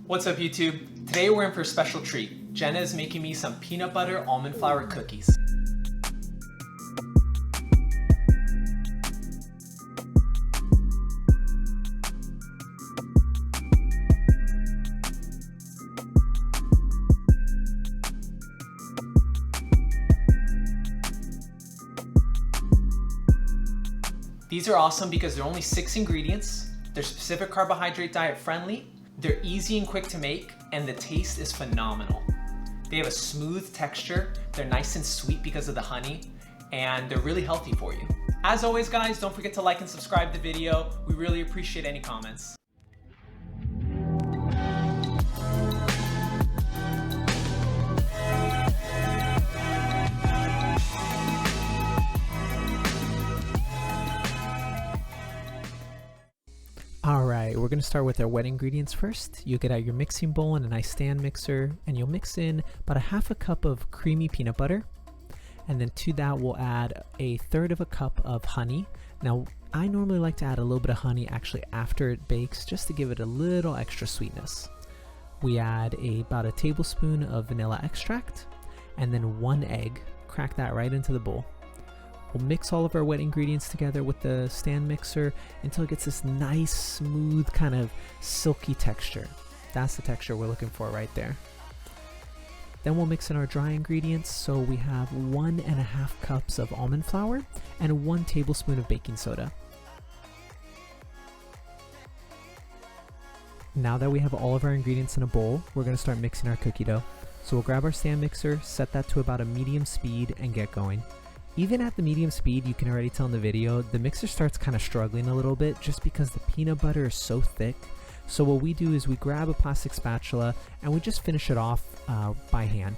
What's up YouTube? Today we're in for a special treat. Jenna is making me some peanut butter almond flour cookies. These are awesome because they're only 6 ingredients, they're specific carbohydrate diet friendly, they're easy and quick to make, and the taste is phenomenal. They have a smooth texture, they're nice and sweet because of the honey, and they're really healthy for you. As always guys, don't forget to like and subscribe the video. We really appreciate any comments. Alright, we're going to start with our wet ingredients first. You'll get out your mixing bowl and a nice stand mixer, and you'll mix in about 1/2 cup of creamy peanut butter, and then to that we'll add 1/3 cup of honey. Now I normally like to add a little bit of honey actually after it bakes, just to give it a little extra sweetness. We add about 1 tablespoon of vanilla extract, and then 1 egg. Crack that right into the bowl. We'll mix all of our wet ingredients together with the stand mixer until it gets this nice, smooth, kind of silky texture. That's the texture we're looking for right there. Then we'll mix in our dry ingredients. So we have 1.5 cups of almond flour and 1 tablespoon of baking soda. Now that we have all of our ingredients in a bowl, we're going to start mixing our cookie dough. So we'll grab our stand mixer, set that to about a medium speed, and get going. Even at the medium speed, you can already tell in the video, the mixer starts kind of struggling a little bit just because the peanut butter is so thick. So what we do is we grab a plastic spatula and we just finish it off by hand.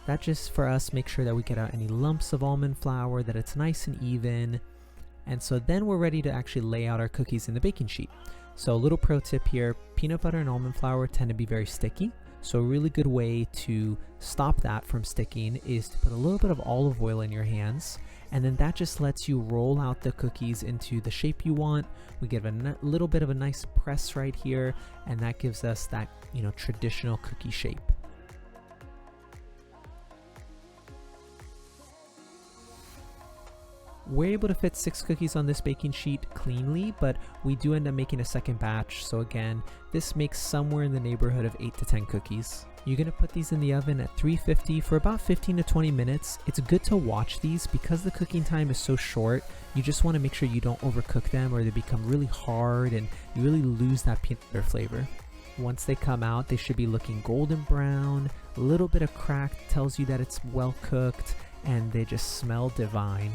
That just for us makes sure that we get out any lumps of almond flour, that it's nice and even. And so then we're ready to actually lay out our cookies in the baking sheet. So a little pro tip here, peanut butter and almond flour tend to be very sticky. So a really good way to stop that from sticking is to put a little bit of olive oil in your hands, and then that just lets you roll out the cookies into the shape you want. We give a little bit of a nice press right here, and that gives us that, traditional cookie shape. We're able to fit 6 cookies on this baking sheet cleanly, but we do end up making a second batch. So again, this makes somewhere in the neighborhood of 8 to 10 cookies. You're going to put these in the oven at 350 for about 15 to 20 minutes. It's good to watch these because the cooking time is so short. You just want to make sure you don't overcook them or they become really hard and you really lose that peanut butter flavor. Once they come out, they should be looking golden brown. A little bit of crack tells you that it's well cooked, and they just smell divine.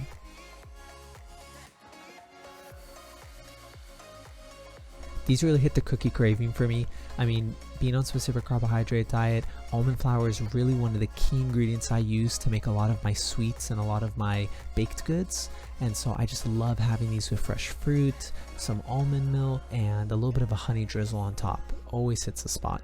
These really hit the cookie craving for me. I mean, being on specific carbohydrate diet, almond flour is really one of the key ingredients I use to make a lot of my sweets and a lot of my baked goods. And so I just love having these with fresh fruit, some almond milk, and a little bit of a honey drizzle on top. Always hits the spot.